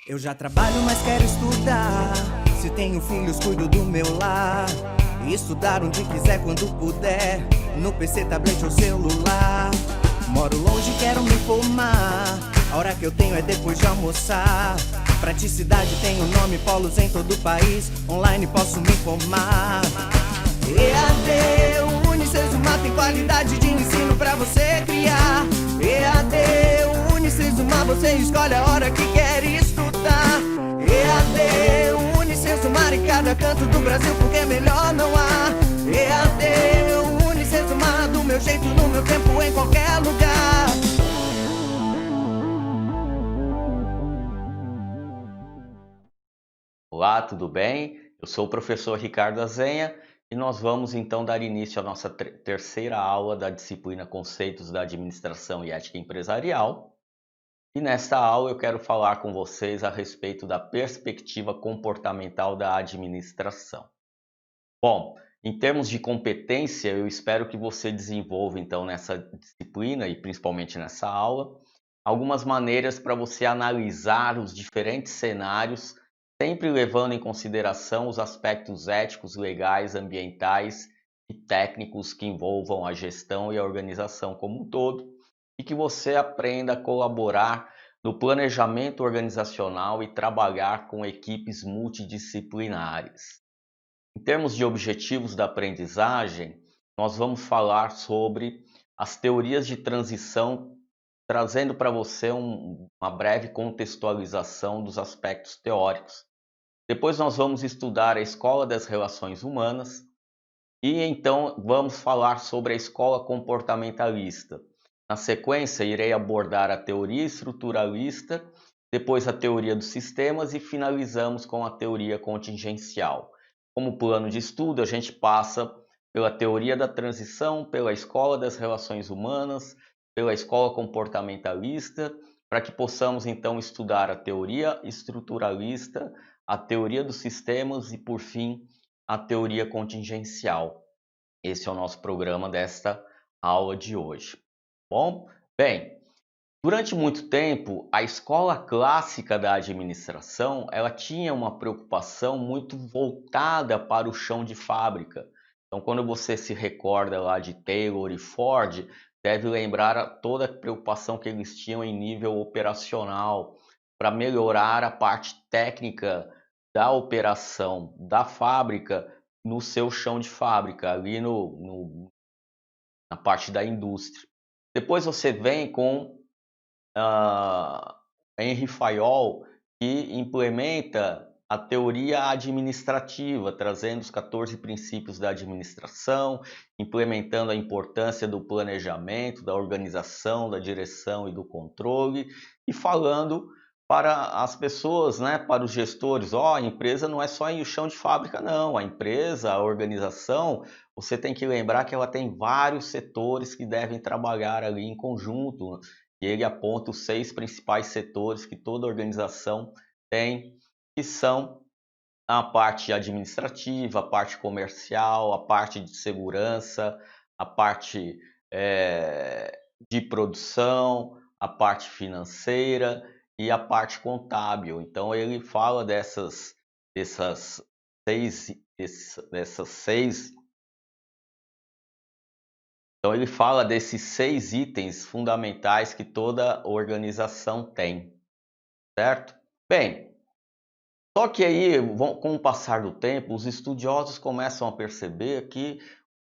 Eu já trabalho, mas quero estudar. Se tenho filhos, cuido do meu lar. E estudar onde quiser, quando puder, no PC, tablet ou celular. Moro longe, quero me formar. A hora que eu tenho é depois de almoçar. Praticidade tem o nome, polos em todo o país. Online posso me formar. EAD, o Unicesumar tem qualidade de ensino pra você criar. EAD, o Unicesumar, você escolhe a hora que quer estudar. EAD, o Unicesumar em cada canto do Brasil, porque melhor não há. EAD, o Unicesumar, do meu jeito, no meu tempo, em qualquer lugar. Olá, tudo bem? Eu sou o professor Ricardo Azenha e nós vamos então dar início à nossa terceira aula da disciplina Conceitos da Administração e Ética Empresarial. E nesta aula eu quero falar com vocês a respeito da perspectiva comportamental da administração. Bom, em termos de competência, eu espero que você desenvolva então nessa disciplina e principalmente nessa aula, algumas maneiras para você analisar os diferentes cenários, sempre levando em consideração os aspectos éticos, legais, ambientais e técnicos que envolvam a gestão e a organização como um todo, e que você aprenda a colaborar no planejamento organizacional e trabalhar com equipes multidisciplinares. Em termos de objetivos da aprendizagem, nós vamos falar sobre as teorias de transição, trazendo para você uma breve contextualização dos aspectos teóricos. Depois nós vamos estudar a escola das relações humanas e então vamos falar sobre a escola comportamentalista. Na sequência, irei abordar a teoria estruturalista, depois a teoria dos sistemas e finalizamos com a teoria contingencial. Como plano de estudo, a gente passa pela teoria da transição, pela escola das relações humanas, pela escola comportamentalista, para que possamos então estudar a teoria estruturalista, a teoria dos sistemas e, por fim, a teoria contingencial. Esse é o nosso programa desta aula de hoje. Bom, bem, durante muito tempo, a escola clássica da administração, ela tinha uma preocupação muito voltada para o chão de fábrica. Então, quando você se recorda lá de Taylor e Ford, deve lembrar toda a preocupação que eles tinham em nível operacional para melhorar a parte técnica da operação da fábrica no seu chão de fábrica, ali na parte da indústria. Depois você vem com Henry Fayol, que implementa a teoria administrativa, trazendo os 14 princípios da administração, implementando a importância do planejamento, da organização, da direção e do controle, e falando para as pessoas, né, para os gestores, a empresa não é só em chão de fábrica, não. A empresa, a organização, você tem que lembrar que ela tem vários setores que devem trabalhar ali em conjunto. E ele aponta os 6 principais setores que toda organização tem, que são a parte administrativa, a parte comercial, a parte de segurança, a parte de produção, a parte financeira e a parte contábil. Então ele fala dessas seis. Então ele fala desses 6 itens fundamentais que toda organização tem, certo? Bem, só que aí, com o passar do tempo, os estudiosos começam a perceber que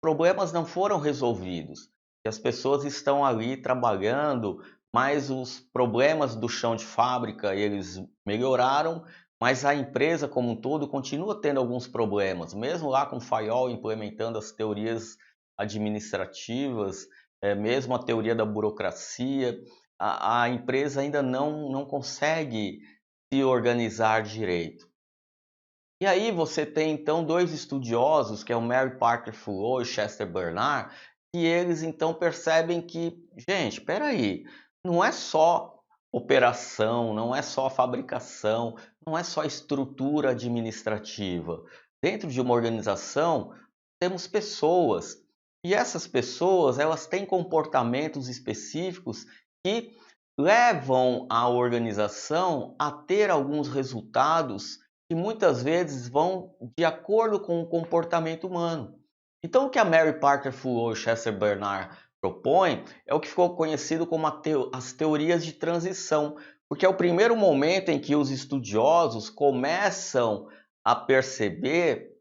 problemas não foram resolvidos, que as pessoas estão ali trabalhando, mas os problemas do chão de fábrica eles melhoraram, mas a empresa como um todo continua tendo alguns problemas, mesmo lá com Fayol implementando as teorias administrativas, mesmo a teoria da burocracia, a empresa ainda não consegue se organizar direito. E aí você tem então 2 estudiosos, que é o Mary Parker Fullow e Chester Bernard, que eles então percebem que, gente, espera aí, não é só operação, não é só fabricação, não é só estrutura administrativa. Dentro de uma organização, temos pessoas, e essas pessoas, elas têm comportamentos específicos que levam a organização a ter alguns resultados que muitas vezes vão de acordo com o comportamento humano. Então, o que a Mary Parker Foot e o Chester Bernard propõem é o que ficou conhecido como as teorias de transição, porque é o primeiro momento em que os estudiosos começam a perceber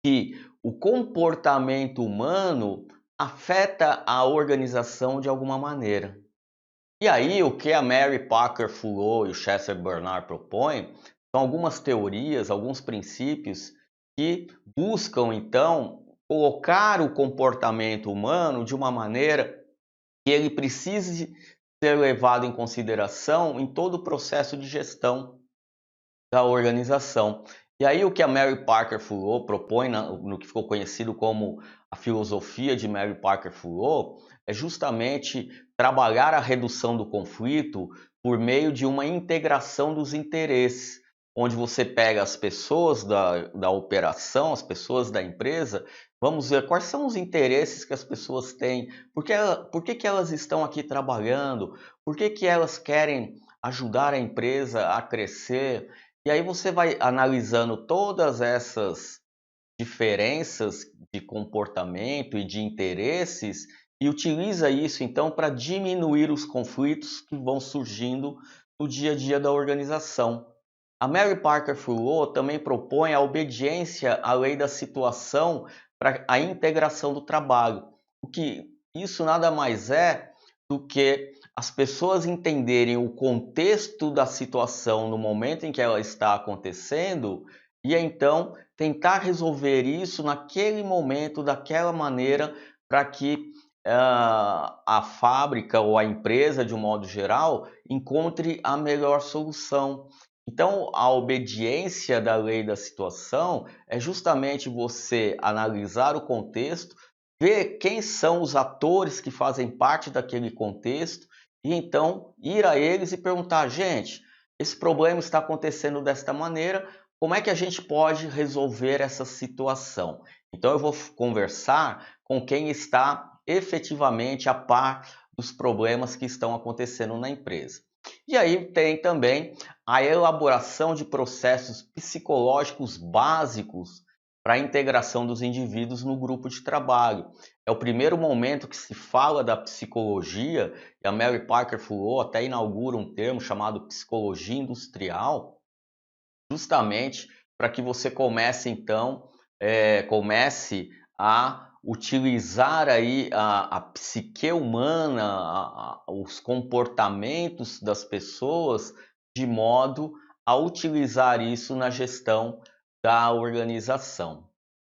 que o comportamento humano afeta a organização de alguma maneira. E aí, o que a Mary Parker Foot e o Chester Bernard propõem são algumas teorias, alguns princípios que buscam, então, colocar o comportamento humano de uma maneira que ele precise ser levado em consideração em todo o processo de gestão da organização. E aí o que a Mary Parker Foot propõe no que ficou conhecido como a filosofia de Mary Parker Foot é justamente trabalhar a redução do conflito por meio de uma integração dos interesses, onde você pega as pessoas da operação, as pessoas da empresa, vamos ver quais são os interesses que as pessoas têm, por que elas estão aqui trabalhando, por que elas querem ajudar a empresa a crescer. E aí você vai analisando todas essas diferenças de comportamento e de interesses e utiliza isso então para diminuir os conflitos que vão surgindo no dia a dia da organização. A Mary Parker Foot também propõe a obediência à lei da situação para a integração do trabalho. O que isso nada mais é do que as pessoas entenderem o contexto da situação no momento em que ela está acontecendo e então tentar resolver isso naquele momento, daquela maneira, para que a fábrica ou a empresa, de um modo geral, encontre a melhor solução. Então, a obediência da lei da situação é justamente você analisar o contexto, ver quem são os atores que fazem parte daquele contexto e então ir a eles e perguntar: gente, esse problema está acontecendo desta maneira, como é que a gente pode resolver essa situação? Então eu vou conversar com quem está efetivamente a par dos problemas que estão acontecendo na empresa. E aí tem também a elaboração de processos psicológicos básicos para a integração dos indivíduos no grupo de trabalho. É o primeiro momento que se fala da psicologia, e a Mary Parker Foot até inaugura um termo chamado psicologia industrial, justamente para que você comece então, comece a utilizar aí a psique humana, os comportamentos das pessoas, de modo a utilizar isso na gestão da organização.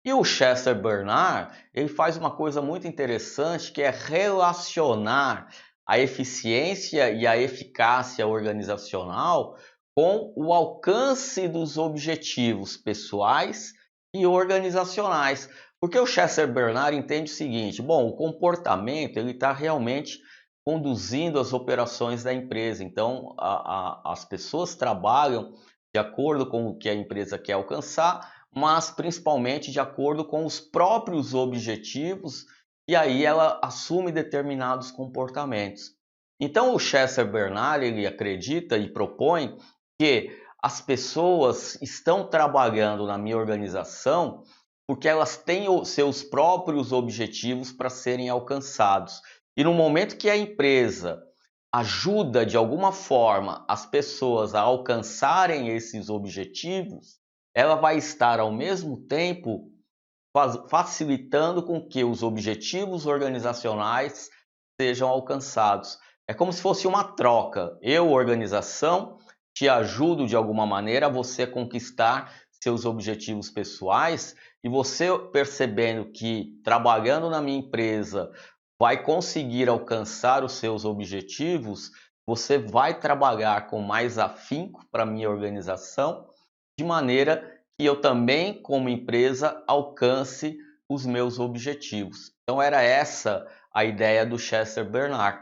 E o Chester Bernard, ele faz uma coisa muito interessante, que é relacionar a eficiência e a eficácia organizacional com o alcance dos objetivos pessoais e organizacionais. Porque o Chester Bernard entende o seguinte: bom, o comportamento ele está realmente conduzindo as operações da empresa. Então, as pessoas trabalham de acordo com o que a empresa quer alcançar, mas principalmente de acordo com os próprios objetivos, e aí ela assume determinados comportamentos. Então, o Chester Bernard ele acredita e propõe que as pessoas estão trabalhando na minha organização porque elas têm os seus próprios objetivos para serem alcançados. E no momento que a empresa ajuda de alguma forma as pessoas a alcançarem esses objetivos, ela vai estar ao mesmo tempo facilitando com que os objetivos organizacionais sejam alcançados. É como se fosse uma troca. Eu, organização, te ajudo de alguma maneira a você conquistar seus objetivos pessoais, e você percebendo que trabalhando na minha empresa vai conseguir alcançar os seus objetivos, você vai trabalhar com mais afinco para a minha organização, de maneira que eu também, como empresa, alcance os meus objetivos. Então era essa a ideia do Chester Bernard.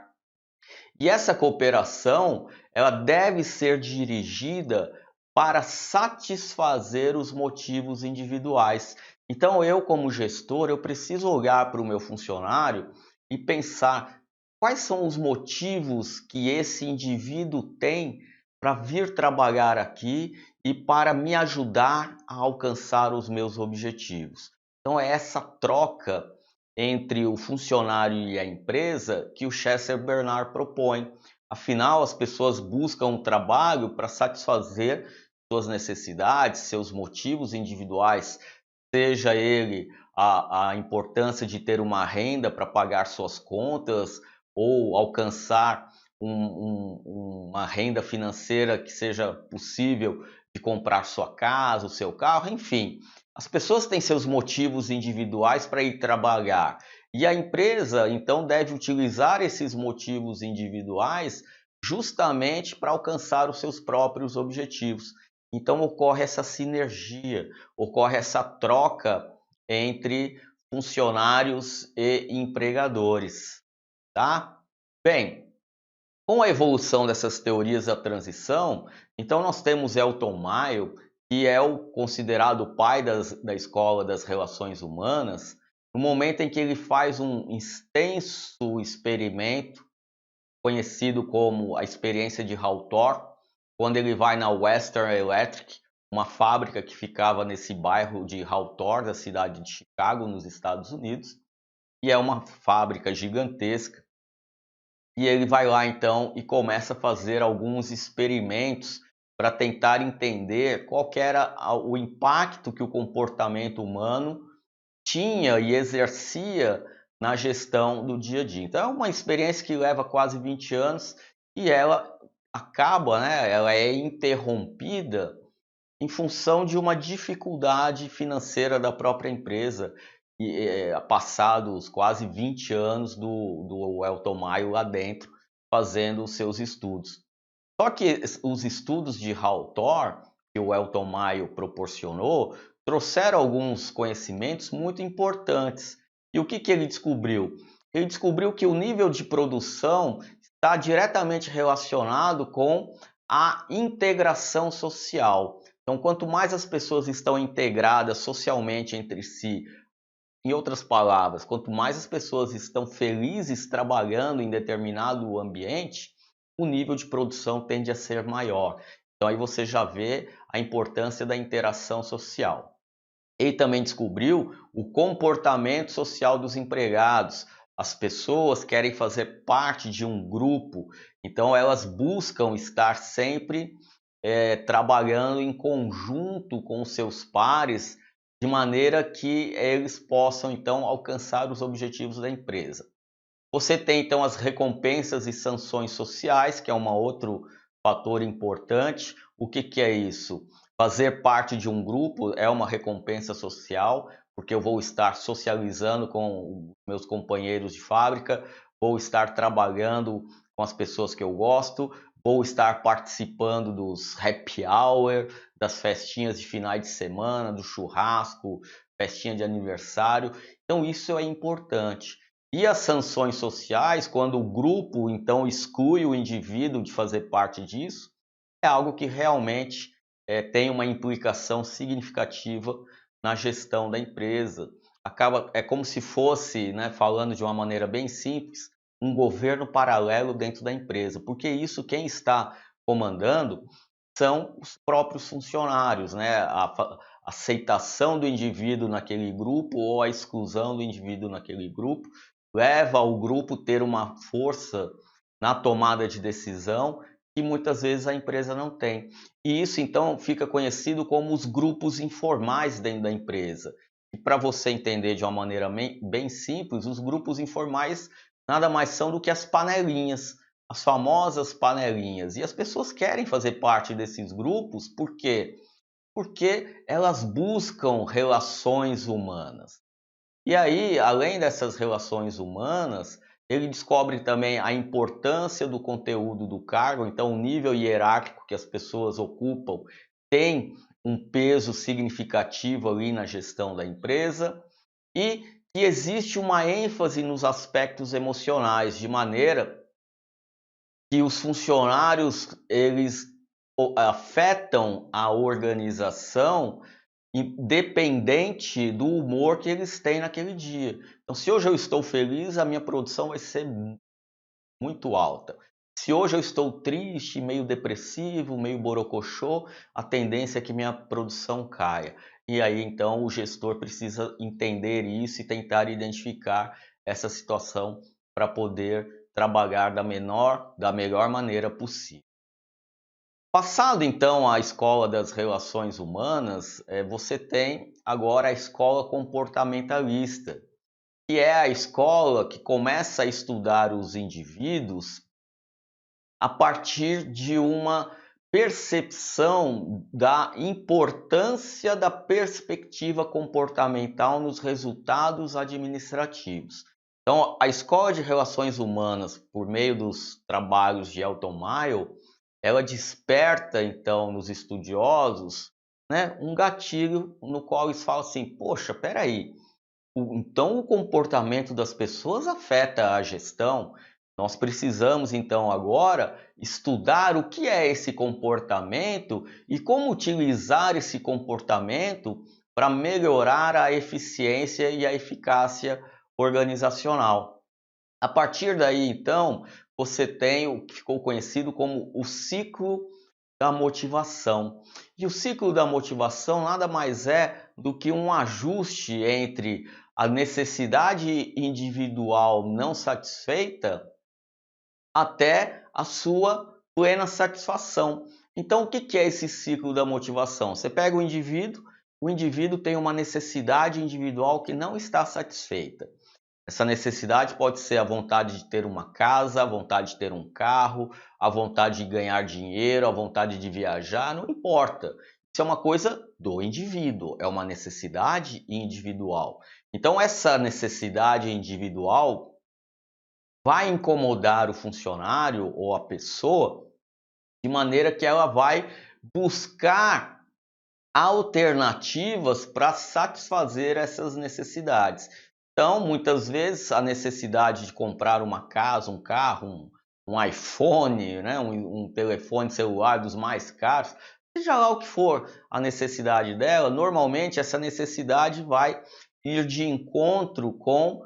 E essa cooperação, ela deve ser dirigida para satisfazer os motivos individuais. Então eu, como gestor, eu preciso olhar para o meu funcionário e pensar quais são os motivos que esse indivíduo tem para vir trabalhar aqui e para me ajudar a alcançar os meus objetivos. Então é essa troca entre o funcionário e a empresa que o Chester Bernard propõe. Afinal, as pessoas buscam um trabalho para satisfazer suas necessidades, seus motivos individuais, seja ele a importância de ter uma renda para pagar suas contas ou alcançar uma renda financeira que seja possível de comprar sua casa, o seu carro, enfim. As pessoas têm seus motivos individuais para ir trabalhar e a empresa então deve utilizar esses motivos individuais justamente para alcançar os seus próprios objetivos. Então ocorre essa sinergia, ocorre essa troca entre funcionários e empregadores, tá? Bem, com a evolução dessas teorias da transição, então nós temos Elton Mayo, que é o considerado pai da escola das relações humanas, no momento em que ele faz um extenso experimento, conhecido como a experiência de Hawthorne, quando ele vai na Western Electric, uma fábrica que ficava nesse bairro de Hawthorne, da cidade de Chicago, nos Estados Unidos, e é uma fábrica gigantesca. E ele vai lá então e começa a fazer alguns experimentos para tentar entender qual que era o impacto que o comportamento humano tinha e exercia na gestão do dia a dia. Então é uma experiência que leva quase 20 anos e ela acaba, né, ela é interrompida em função de uma dificuldade financeira da própria empresa, e passados quase 20 anos do Elton Mayo lá dentro, fazendo os seus estudos. Só que os estudos de Hawthorne, que o Elton Mayo proporcionou, trouxeram alguns conhecimentos muito importantes. E o que ele descobriu? Ele descobriu que o nível de produção está diretamente relacionado com a integração social. Então, quanto mais as pessoas estão integradas socialmente entre si, em outras palavras, quanto mais as pessoas estão felizes trabalhando em determinado ambiente, o nível de produção tende a ser maior. Então aí você já vê a importância da interação social. Ele também descobriu o comportamento social dos empregados. As pessoas querem fazer parte de um grupo, então elas buscam estar sempre trabalhando em conjunto com os seus pares, de maneira que eles possam então alcançar os objetivos da empresa. Você tem então as recompensas e sanções sociais, que é um outro fator importante. O que é isso? Fazer parte de um grupo é uma recompensa social, porque eu vou estar socializando com meus companheiros de fábrica, vou estar trabalhando com as pessoas que eu gosto, vou estar participando dos happy hour, das festinhas de finais de semana, do churrasco, festinha de aniversário. Então isso é importante. E as sanções sociais, quando o grupo então exclui o indivíduo de fazer parte disso, é algo que realmente tem uma implicação significativa na gestão da empresa. É como se fosse, né, falando de uma maneira bem simples, um governo paralelo dentro da empresa, porque isso quem está comandando são os próprios funcionários, né? A aceitação do indivíduo naquele grupo ou a exclusão do indivíduo naquele grupo leva ao grupo ter uma força na tomada de decisão que muitas vezes a empresa não tem. E isso então fica conhecido como os grupos informais dentro da empresa. E para você entender de uma maneira bem simples, os grupos informais nada mais são do que as panelinhas, as famosas panelinhas. E as pessoas querem fazer parte desses grupos, por quê? Porque elas buscam relações humanas. E aí, além dessas relações humanas, ele descobre também a importância do conteúdo do cargo, então o nível hierárquico que as pessoas ocupam tem um peso significativo ali na gestão da empresa e que existe uma ênfase nos aspectos emocionais, de maneira que os funcionários eles afetam a organização independente do humor que eles têm naquele dia. Então, se hoje eu estou feliz, a minha produção vai ser muito alta. Se hoje eu estou triste, meio depressivo, meio borocochô, a tendência é que minha produção caia. E aí então o gestor precisa entender isso e tentar identificar essa situação para poder trabalhar da melhor maneira possível. Passado então a escola das relações humanas, você tem agora a escola comportamentalista, que é a escola que começa a estudar os indivíduos a partir de uma percepção da importância da perspectiva comportamental nos resultados administrativos. Então, a escola de relações humanas, por meio dos trabalhos de Elton Mayo, ela desperta então nos estudiosos, né, um gatilho no qual eles falam assim: poxa, peraí, então o comportamento das pessoas afeta a gestão. Nós precisamos então agora estudar o que é esse comportamento e como utilizar esse comportamento para melhorar a eficiência e a eficácia organizacional. A partir daí, então, você tem o que ficou conhecido como o ciclo da motivação. E o ciclo da motivação nada mais é do que um ajuste entre a necessidade individual não satisfeita até a sua plena satisfação. Então, o que é esse ciclo da motivação? Você pega o indivíduo tem uma necessidade individual que não está satisfeita. Essa necessidade pode ser a vontade de ter uma casa, a vontade de ter um carro, a vontade de ganhar dinheiro, a vontade de viajar, não importa. Isso é uma coisa do indivíduo, é uma necessidade individual. Então, essa necessidade individual vai incomodar o funcionário ou a pessoa de maneira que ela vai buscar alternativas para satisfazer essas necessidades. Então, muitas vezes, a necessidade de comprar uma casa, um carro, um iPhone, né, um telefone celular dos mais caros, seja lá o que for a necessidade dela, normalmente essa necessidade vai ir de encontro com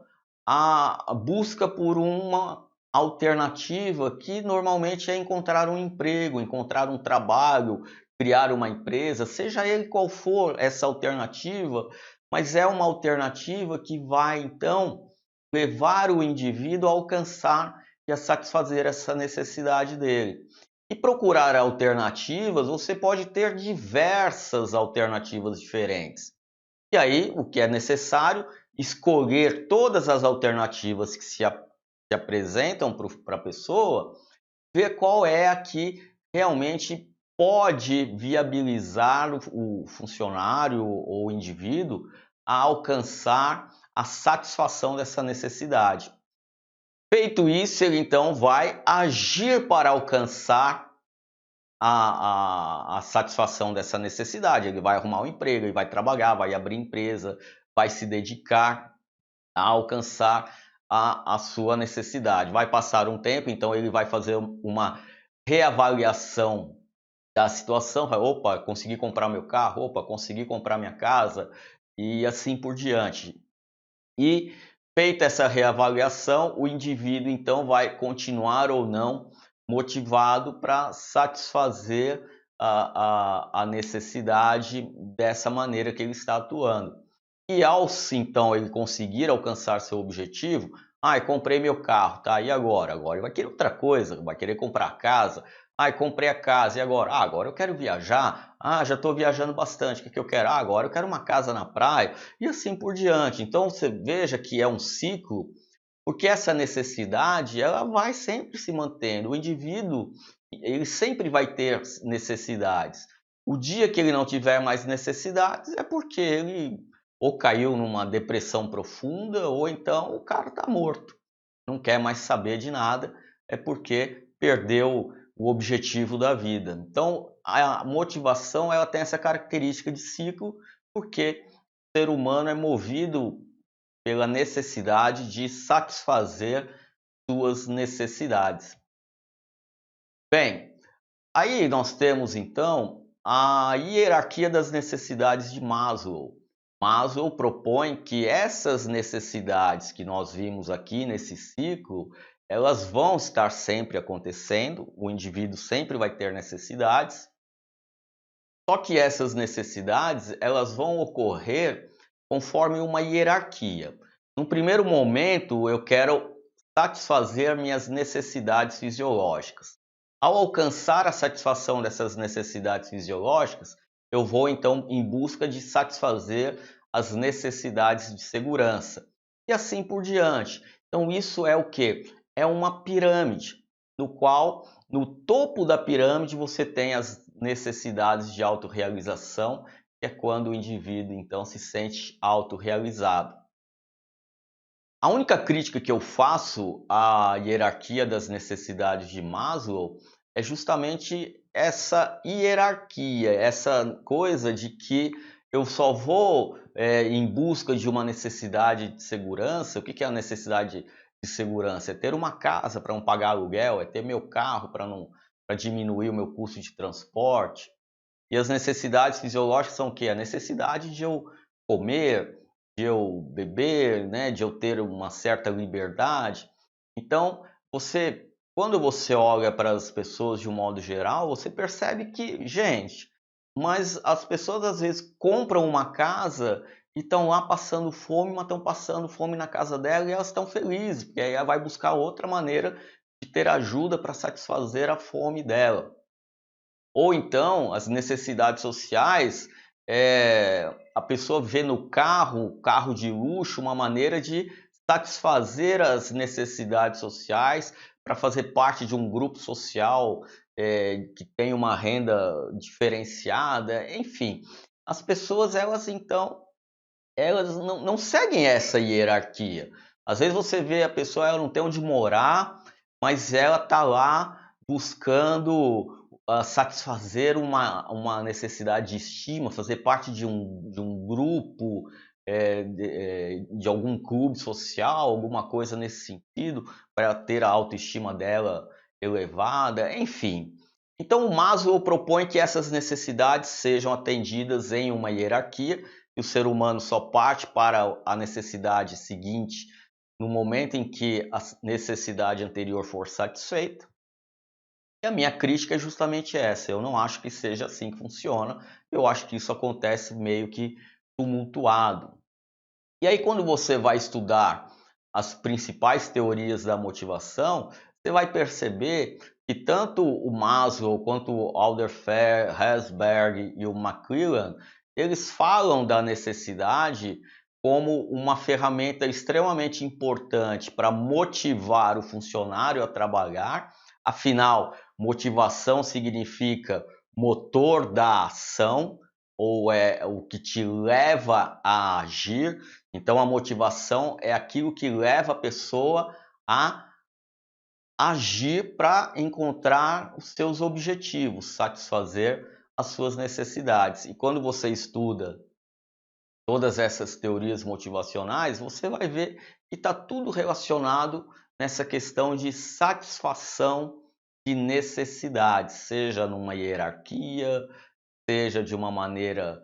a busca por uma alternativa que normalmente é encontrar um emprego, encontrar um trabalho, criar uma empresa, seja ele qual for essa alternativa, mas é uma alternativa que vai então levar o indivíduo a alcançar e a satisfazer essa necessidade dele. E procurar alternativas, você pode ter diversas alternativas diferentes. E aí, o que é necessário? Escolher todas as alternativas que se apresentam para a pessoa, ver qual é a que realmente pode viabilizar o funcionário ou o indivíduo a alcançar a satisfação dessa necessidade. Feito isso, ele então vai agir para alcançar a satisfação dessa necessidade. Ele vai arrumar um emprego, ele vai trabalhar, vai abrir empresa, vai se dedicar a alcançar a sua necessidade. Vai passar um tempo, então ele vai fazer uma reavaliação da situação, vai, opa, consegui comprar meu carro, opa, consegui comprar minha casa, e assim por diante. E feita essa reavaliação, o indivíduo então vai continuar ou não motivado para satisfazer a necessidade dessa maneira que ele está atuando. E ao então ele conseguir alcançar seu objetivo, comprei meu carro, tá? E agora? Agora ele vai querer outra coisa, vai querer comprar casa. Comprei a casa, e agora? Agora eu quero viajar. Já estou viajando bastante, o que eu quero? Agora eu quero uma casa na praia, e assim por diante. Então você veja que é um ciclo, porque essa necessidade ela vai sempre se mantendo. O indivíduo ele sempre vai ter necessidades. O dia que ele não tiver mais necessidades é porque ele ou caiu numa depressão profunda, ou então o cara está morto. Não quer mais saber de nada, é porque perdeu o objetivo da vida. Então, a motivação ela tem essa característica de ciclo, porque o ser humano é movido pela necessidade de satisfazer suas necessidades. Bem, aí nós temos então a hierarquia das necessidades de Maslow. Maslow propõe que essas necessidades que nós vimos aqui nesse ciclo, elas vão estar sempre acontecendo, o indivíduo sempre vai ter necessidades, só que essas necessidades, elas vão ocorrer conforme uma hierarquia. No primeiro momento, eu quero satisfazer minhas necessidades fisiológicas. Ao alcançar a satisfação dessas necessidades fisiológicas, eu vou então em busca de satisfazer as necessidades de segurança e assim por diante. Então isso é o quê? É uma pirâmide, no qual no topo da pirâmide você tem as necessidades de autorrealização, que é quando o indivíduo então se sente autorrealizado. A única crítica que eu faço à hierarquia das necessidades de Maslow é justamente essa hierarquia, essa coisa de que eu só vou em busca de uma necessidade de segurança. O que é a necessidade de segurança? É ter uma casa para não pagar aluguel, é ter meu carro para diminuir o meu custo de transporte. E as necessidades fisiológicas são o quê? A necessidade de eu comer, de eu beber, né, de eu ter uma certa liberdade. Então, quando você olha para as pessoas de um modo geral, você percebe que, gente, mas as pessoas às vezes compram uma casa e estão lá passando fome, mas estão passando fome na casa dela e elas estão felizes, porque aí ela vai buscar outra maneira de ter ajuda para satisfazer a fome dela. Ou então, as necessidades sociais, a pessoa vê no carro de luxo, uma maneira de satisfazer as necessidades sociais para fazer parte de um grupo social que tem uma renda diferenciada, enfim. As pessoas, elas então, elas não seguem essa hierarquia. Às vezes você vê a pessoa, ela não tem onde morar, mas ela está lá buscando satisfazer uma necessidade de estima, fazer parte de um grupo, de algum clube social, alguma coisa nesse sentido, para ter a autoestima dela elevada, enfim. Então o Maslow propõe que essas necessidades sejam atendidas em uma hierarquia, que o ser humano só parte para a necessidade seguinte no momento em que a necessidade anterior for satisfeita. E a minha crítica é justamente essa, eu não acho que seja assim que funciona, eu acho que isso acontece meio que tumultuado. E aí quando você vai estudar as principais teorias da motivação, você vai perceber que tanto o Maslow quanto o Alderfer, Herzberg e o McClellan, eles falam da necessidade como uma ferramenta extremamente importante para motivar o funcionário a trabalhar. Afinal, motivação significa motor da ação, ou é o que te leva a agir. Então, a motivação é aquilo que leva a pessoa a agir para encontrar os seus objetivos, satisfazer as suas necessidades. E quando você estuda todas essas teorias motivacionais, você vai ver que está tudo relacionado nessa questão de satisfação de necessidades, seja numa hierarquia, seja de uma maneira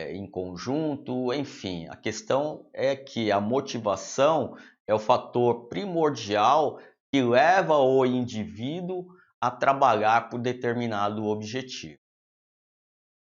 em conjunto, enfim. A questão é que a motivação é o fator primordial que leva o indivíduo a trabalhar por determinado objetivo.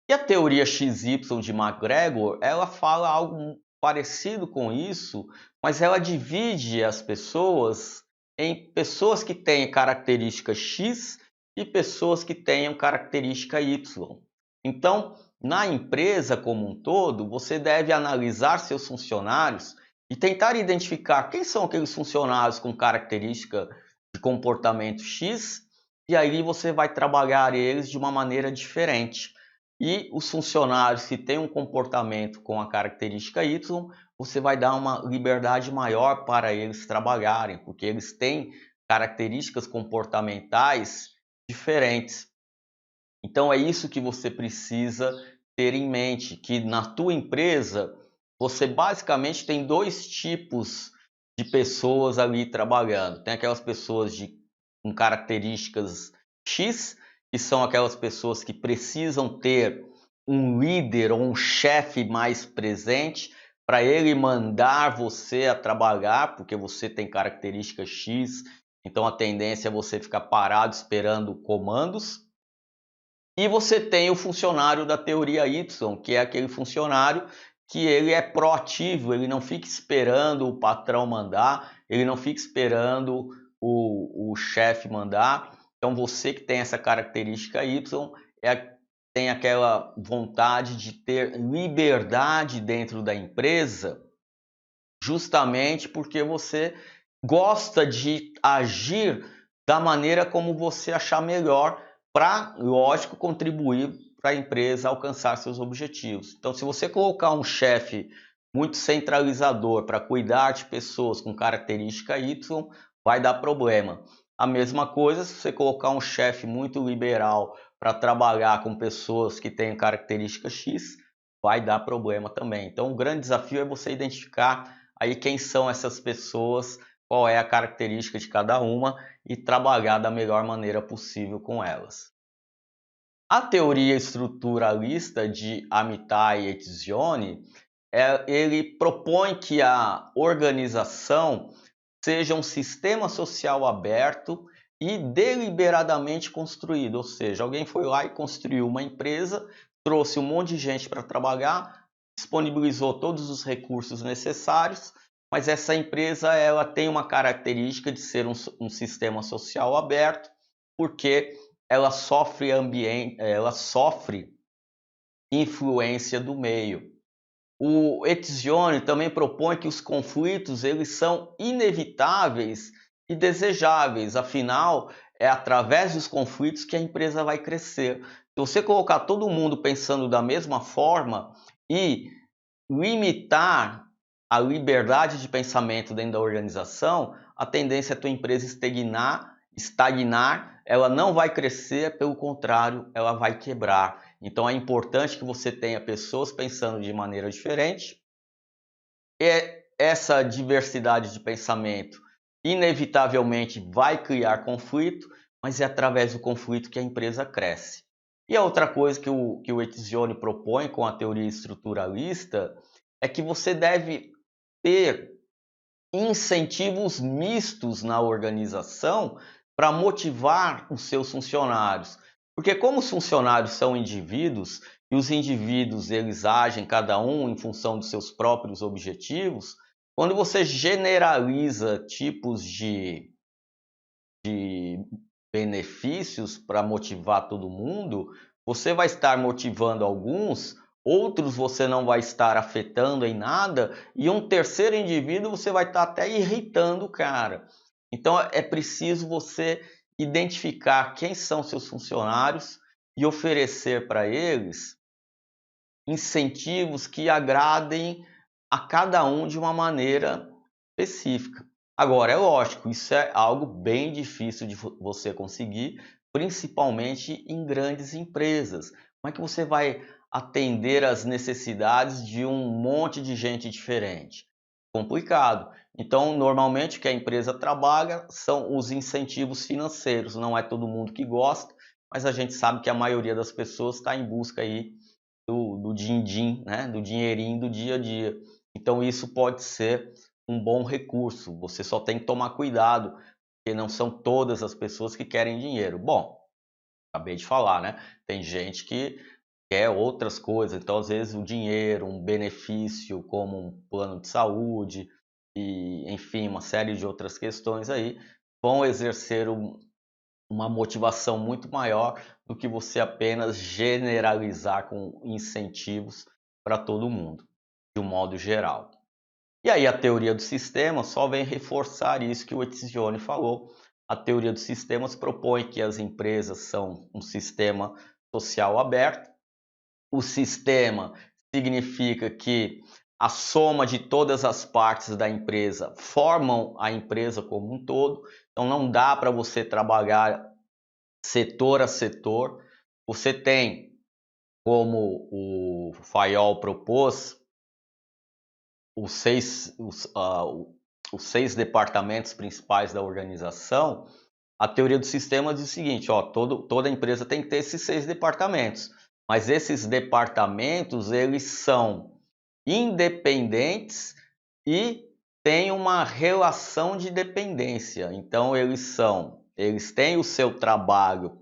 E a teoria XY de McGregor, ela fala algo parecido com isso, mas ela divide as pessoas em pessoas que têm característica X e pessoas que tenham característica Y. Então, na empresa como um todo, você deve analisar seus funcionários e tentar identificar quem são aqueles funcionários com característica de comportamento X, e aí você vai trabalhar eles de uma maneira diferente. E os funcionários que têm um comportamento com a característica Y, você vai dar uma liberdade maior para eles trabalharem, porque eles têm características comportamentais diferentes. Então é isso que você precisa ter em mente, que na tua empresa você basicamente tem dois tipos de pessoas ali trabalhando. Tem aquelas pessoas com características X, que são aquelas pessoas que precisam ter um líder ou um chefe mais presente para ele mandar você a trabalhar, porque você tem característica X Então a tendência é você ficar parado esperando comandos. E você tem o funcionário da teoria Y, que é aquele funcionário que ele é proativo, ele não fica esperando o patrão mandar, ele não fica esperando o chefe mandar. Então você que tem essa característica Y tem aquela vontade de ter liberdade dentro da empresa, justamente porque você gosta de agir da maneira como você achar melhor para, lógico, contribuir para a empresa alcançar seus objetivos. Então, se você colocar um chefe muito centralizador para cuidar de pessoas com característica Y, vai dar problema. A mesma coisa se você colocar um chefe muito liberal para trabalhar com pessoas que têm característica X, vai dar problema também. Então, o grande desafio é você identificar aí quem são essas pessoas, qual é a característica de cada uma e trabalhar da melhor maneira possível com elas. A teoria estruturalista de Amitai e Etzioni, ele propõe que a organização seja um sistema social aberto e deliberadamente construído, ou seja, alguém foi lá e construiu uma empresa, trouxe um monte de gente para trabalhar, disponibilizou todos os recursos necessários, mas essa empresa ela tem uma característica de ser um sistema social aberto, porque ela sofre influência do meio. O Etzioni também propõe que os conflitos eles são inevitáveis e desejáveis, afinal, é através dos conflitos que a empresa vai crescer. Se você colocar todo mundo pensando da mesma forma e limitar a liberdade de pensamento dentro da organização, a tendência é a tua empresa estagnar, ela não vai crescer, pelo contrário, ela vai quebrar. Então é importante que você tenha pessoas pensando de maneira diferente. E essa diversidade de pensamento inevitavelmente vai criar conflito, mas é através do conflito que a empresa cresce. E a outra coisa que o Etzioni propõe com a teoria estruturalista é que você deve ter incentivos mistos na organização para motivar os seus funcionários. Porque como os funcionários são indivíduos e os indivíduos eles agem cada um em função dos seus próprios objetivos, quando você generaliza tipos de benefícios para motivar todo mundo, você vai estar motivando alguns, outros você não vai estar afetando em nada, e um terceiro indivíduo você vai estar até irritando o cara. Então é preciso você identificar quem são seus funcionários e oferecer para eles incentivos que agradem a cada um de uma maneira específica. Agora, é lógico, isso é algo bem difícil de você conseguir, principalmente em grandes empresas. Como é que você vai atender às necessidades de um monte de gente diferente? Complicado. Então, normalmente o que a empresa trabalha são os incentivos financeiros. Não é todo mundo que gosta, mas a gente sabe que a maioria das pessoas está em busca aí do din-din, né? Do dinheirinho do dia a dia. Então, isso pode ser um bom recurso. Você só tem que tomar cuidado, porque não são todas as pessoas que querem dinheiro. Bom, acabei de falar, né? Tem gente que quer outras coisas, então às vezes o dinheiro, um benefício como um plano de saúde e, enfim, uma série de outras questões aí vão exercer uma motivação muito maior do que você apenas generalizar com incentivos para todo mundo, de um modo geral. E aí a teoria dos sistemas só vem reforçar isso que o Etzioni falou. A teoria dos sistemas propõe que as empresas são um sistema social aberto. O sistema significa que a soma de todas as partes da empresa formam a empresa como um todo. Então não dá para você trabalhar setor a setor. Você tem, como o Fayol propôs, os seis departamentos principais da organização. A teoria do sistema diz o seguinte, ó, toda empresa tem que ter esses 6 departamentos, mas esses departamentos eles são independentes e têm uma relação de dependência. Então, eles têm o seu trabalho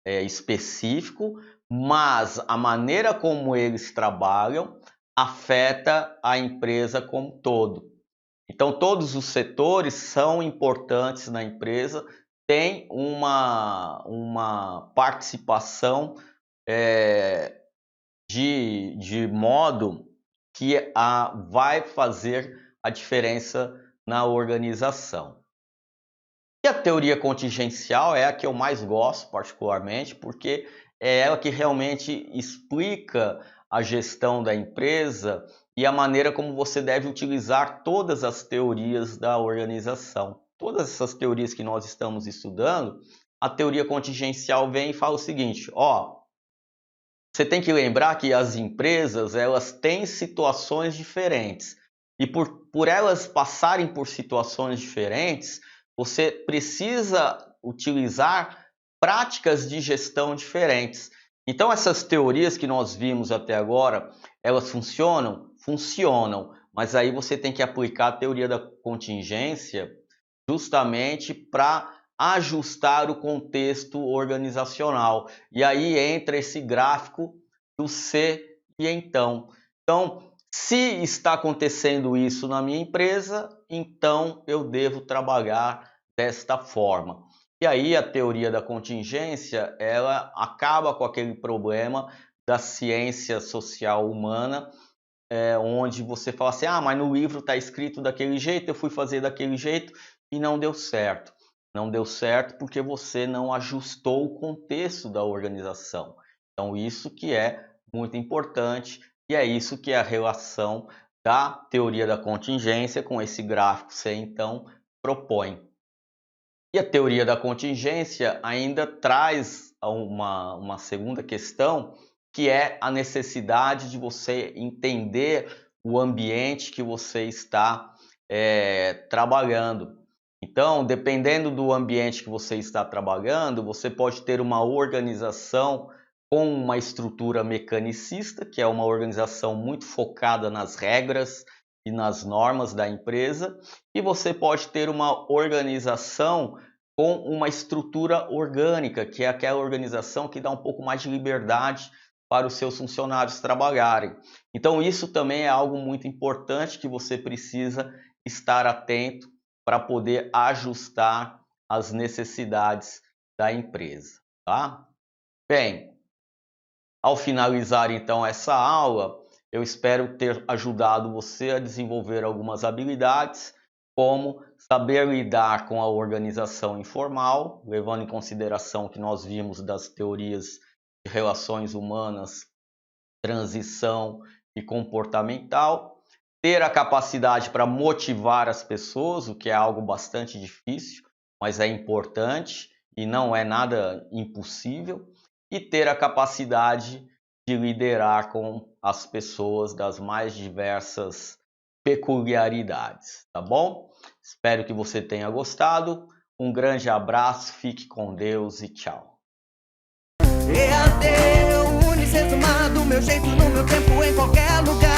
específico, mas a maneira como eles trabalham afeta a empresa como um todo. Então, todos os setores são importantes na empresa, têm uma participação de modo que vai fazer a diferença na organização. E a teoria contingencial é a que eu mais gosto, particularmente, porque é ela que realmente explica a gestão da empresa e a maneira como você deve utilizar todas as teorias da organização. Todas essas teorias que nós estamos estudando, a teoria contingencial vem e fala o seguinte: você tem que lembrar que as empresas, elas têm situações diferentes. E por elas passarem por situações diferentes, você precisa utilizar práticas de gestão diferentes. Então, essas teorias que nós vimos até agora, elas funcionam? Funcionam. Mas aí você tem que aplicar a teoria da contingência justamente para ajustar o contexto organizacional. E aí entra esse gráfico do se e então. Então, se está acontecendo isso na minha empresa, então eu devo trabalhar desta forma. E aí a teoria da contingência, ela acaba com aquele problema da ciência social humana, onde você fala assim: mas no livro está escrito daquele jeito, eu fui fazer daquele jeito e não deu certo. Não deu certo porque você não ajustou o contexto da organização. Então isso que é muito importante e é isso que é a relação da teoria da contingência com esse gráfico que você então propõe. E a teoria da contingência ainda traz uma segunda questão, que é a necessidade de você entender o ambiente que você está trabalhando. Então, dependendo do ambiente que você está trabalhando, você pode ter uma organização com uma estrutura mecanicista, que é uma organização muito focada nas regras e nas normas da empresa, e você pode ter uma organização com uma estrutura orgânica, que é aquela organização que dá um pouco mais de liberdade para os seus funcionários trabalharem. Então isso também é algo muito importante que você precisa estar atento para poder ajustar as necessidades da empresa, tá? Bem, ao finalizar então essa aula, eu espero ter ajudado você a desenvolver algumas habilidades, como saber lidar com a organização informal, levando em consideração o que nós vimos das teorias de relações humanas, transição e comportamental, ter a capacidade para motivar as pessoas, o que é algo bastante difícil, mas é importante e não é nada impossível, e ter a capacidade de liderar com as pessoas das mais diversas peculiaridades, tá bom? Espero que você tenha gostado. Um grande abraço, fique com Deus e tchau. EAD, Unicesumar, do meu jeito, no meu tempo, em qualquer lugar.